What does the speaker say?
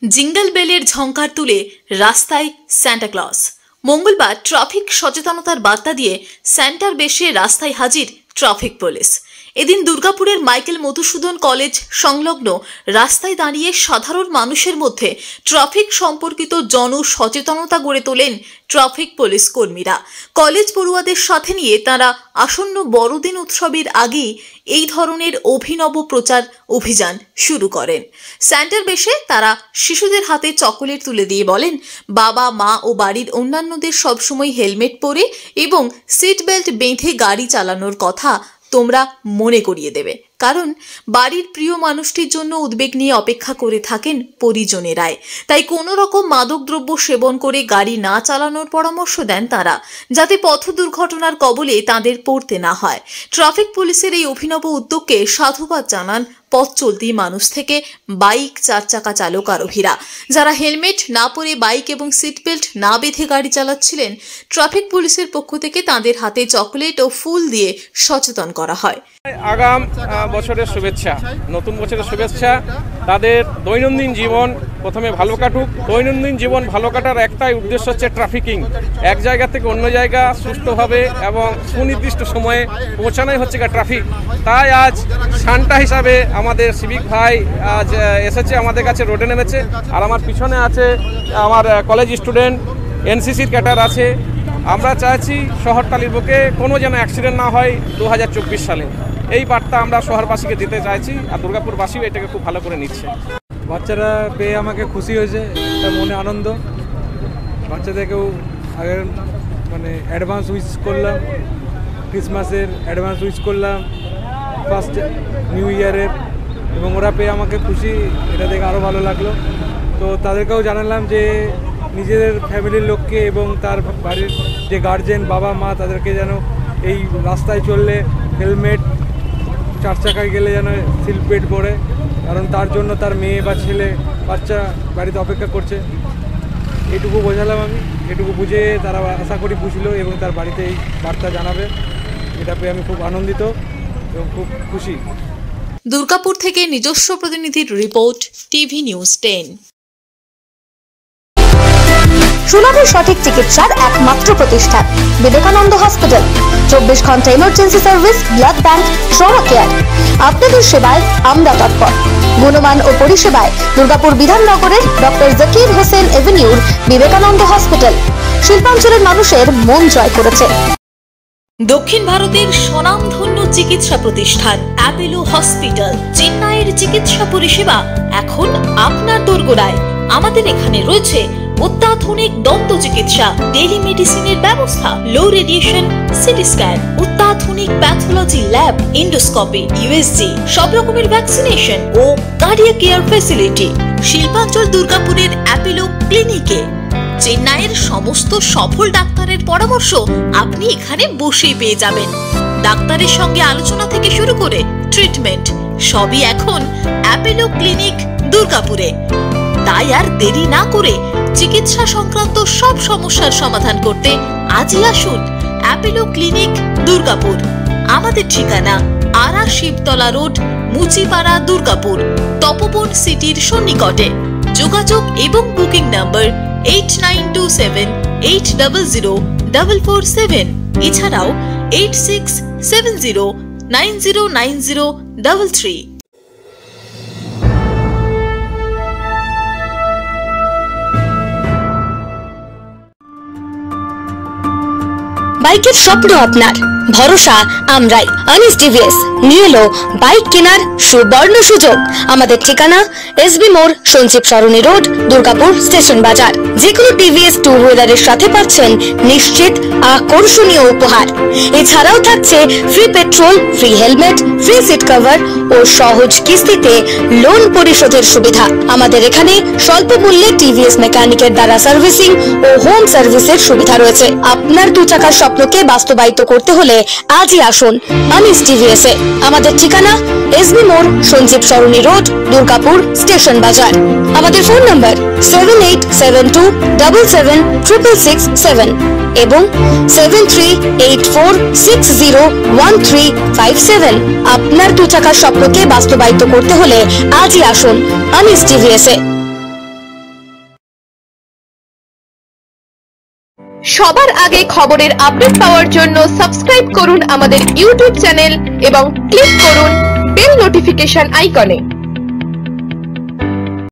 Jingle বেলের ঝংকার তুলে রাস্তায় সান্টা ক্লজ। মঙ্গলবার ট্রাফিক সচেতনতার বার্তা দিয়ে সান্টার বেশে রাস্তায় হাজির ট্রাফিক পুলিশ। এদিন দুর্গাপুরের মাইকেল মধুসূদন কলেজ সংলগ্ন রাস্তায় দাঁড়িয়ে সাধারণ মানুষের মধ্যে ট্রাফিক সম্পর্কিত জনসচেতনতা গড়ে তোলেন ট্রাফিক পুলিশ কর্মীরা। কলেজ পড়ুয়াদের সাথে নিয়ে তারা আসন্ন বড়দিন উৎসবের আগেই এই ধরনের অভিনব প্রচার অভিযান শুরু করেন। সান্টার বেশে তারা শিশুদের হাতে চকোলেট তুলে দিয়ে বলেন, বাবা মা ও বাড়ির অন্যান্যদের সবসময় হেলমেট পরে এবং সিট বেল্ট বেঁধে গাড়ি চালানোর কথা তোমরা মনে করিয়ে দেবে, কারণ বাড়ির প্রিয় মানুষটির জন্য উদ্বেগ নিয়ে অপেক্ষা করে থাকেন পরিজনেরাই। তাই কোনো রকম মাদকদ্রব্য সেবন করে গাড়ি না চালানোর পরামর্শ দেন তারা, যাতে পথ দুর্ঘটনার কবলে তাদের পড়তে না হয়। ট্রাফিক পুলিশের এই অভিনব উদ্যোগকে সাধুবাদ জানান পথ চলতি মানুষ থেকে বাইক, চার চাকা চালক আরোহীরা, যারা হেলমেট না পরে বাইক এবং সিট বেল্ট না বেঁধে গাড়ি চালাচ্ছিলেন। ট্রাফিক পুলিশের পক্ষ থেকে তাদের হাতে চকলেট ও ফুল দিয়ে সচেতন করা হয়। আগাম বছরের শুভেচ্ছা, নতুন বছরের শুভেচ্ছা। তাদের দৈনন্দিন জীবন প্রথমে ভালো কাটুক। দৈনন্দিন জীবন ভালো কাটার একটাই উদ্দেশ্য হচ্ছে ট্রাফিকিং, এক জায়গা থেকে অন্য জায়গা সুষ্ঠুভাবে এবং সুনির্দিষ্ট সময়ে পৌঁছানোই হচ্ছে ট্রাফিক। তাই আজ সান্টা হিসাবে আমাদের সিভিক ভাই আজ এসেছে, আমাদের কাছে রোডে নেমেছে। আর আমার পিছনে আছে আমার কলেজ স্টুডেন্ট, এনসিসির ক্যাডার আছে। আমরা চাইছি শহরতলির বুকে কোনো যেন অ্যাক্সিডেন্ট না হয় 2024 সালে। এই বার্তা আমরা শহরবাসীকে দিতে চাইছি, আর দুর্গাপুরবাসীও এটাকে খুব ভালো করে নিচ্ছে। বাচ্চারা পেয়ে আমাকে খুশি হয়েছে, একটা মনে আনন্দ। বাচ্চাদেরকেও আগের অ্যাডভান্স উইশ করলাম, ক্রিসমাসের অ্যাডভান্স উইশ করলাম, ফার্স্ট নিউ ইয়ারের, এবং ওরা পেয়ে আমাকে খুশি, এটা দেখে আরও ভালো লাগলো। তো তাদেরকেও জানালাম যে নিজেদের ফ্যামিলির লোককে এবং তার বাড়ির যে গার্জেন বাবা মা, তাদেরকে যেন এই রাস্তায় চললে হেলমেট, চার চাকায় গেলে যেন সিট বেল্ট পরে, কারণ তার জন্য তার মেয়ে বা ছেলে বাচ্চা বাড়িতে অপেক্ষা করছে। এটুকু বোঝালাম আমি, এটুকু বুঝে তারা আশা করি বুঝলো এবং তার বাড়িতে এই বার্তা জানাবে। এটা পেয়ে আমি খুব আনন্দিত এবং খুব খুশি। দুর্গাপুর থেকে নিজস্ব প্রতিনিধির রিপোর্ট, টিভি নিউজ 10। সুলভের সঠিক চিকিৎসার একমাত্র প্রতিষ্ঠান বিবেকানন্দ হসপিটাল। 24 ঘন্টা emergency service, blood bank, trauma care. আপনাদের সেবায় আমরা তৎপর। গুণমান ও পরিষেবায় দুর্গাপুর বিধাননগরের ডক্টর জাকির হোসেন এভিনিউর বিবেকানন্দ হসপিটাল শিল্পাঞ্চলের মানুষের মন জয় করেছে। দক্ষিণ ভারতের স্বনামধন্য চিকিৎসা প্রতিষ্ঠান অ্যাপোলো হসপিটাল, চেন্নাইয়ের চিকিৎসা পরিষেবা এখন আপনার দোরগোড়ায়। আমাদের এখানে রয়েছে অত্যাধুনিক দন্ত চিকিৎসা, টেলিমেডিসিনের ব্যবস্থা, লো রেডিয়েশন সিটি স্ক্যান, অত্যাধুনিক প্যাথোলজি ল্যাব, এন্ডোস্কোপি, ইউএসজি, সব রকমের ভ্যাকসিনেশন ও কার্ডিয়াক কেয়ার ফ্যাসিলিটি। শিল্পাঞ্চল দুর্গাপুরের অ্যাপোলো ক্লিনিকে চেন্নাইয়ের সমস্ত সফল ডাক্তারের পরামর্শ আপনি এখানে বসেই পেয়ে যাবেন। ডাক্তারের সঙ্গে আলোচনা থেকে শুরু করে ট্রিটমেন্ট সবই এখন অ্যাপোলো ক্লিনিক দুর্গাপুরে। তাই আর দেরি না করে চিকিৎসা সংক্রান্ত সব সমস্যার সমাধান করতে আজই আসুন অ্যাপোলো ক্লিনিক দুর্গাপুর। আমাদের ঠিকানা আরা শিবতলা রোড, মুচিপাড়া, দুর্গাপুর, তপবন সিটির সন্নিকটে। যোগাযোগ এবং বুকিং নাম্বার 8927800447, এছাড়াও 8670909033। বাইকের স্বপ্ন আপনার, ভরসা আমরাই। আনিস টিভিএস নিয়ে এলো বাইক কেনার সুবর্ণ সুযোগ। আমাদের ঠিকানা এসবি মোড়, সঞ্জীব সরণি রোড, দুর্গাপুর স্টেশন বাজার। যেকোনো টিভিএস টু হুইলারের সাথে পাচ্ছেন নিশ্চিত আকর্ষণীয় উপহার। এছাড়াও থাকছে free petrol, free helmet, free seat cover ও সহজ কিস্তিতে লোন পরিশোধের সুবিধা। আমাদের এখানে স্বল্প মূল্যে টিভিএস মেকানিকের দ্বারা সার্ভিসিং ও হোম সার্ভিসের সুবিধা রয়েছে। আপনার দু চাকার স্বপ্নকে বাস্তবায়িত করতে হলে আজই আসুন আনিস টিভিএস এ। আমাদের ঠিকানা এসবি মোড়, সঞ্জীব সরণি রোড, দুর্গাপুর স্টেশন বাজার। আমাদের ফোন নাম্বার 7872776667 এবং 7384601357। আপনার দু চাকার স্বপ্নকে বাস্তবায়িত করতে হলে আজই আসুন আনিস টিভিএস এ। সবার আগে খবরের আপডেট পাওয়ার জন্য সাবস্ক্রাইব করুন আমাদের ইউটিউব চ্যানেল এবং ক্লিক করুন বেল নোটিফিকেশন আইকনে।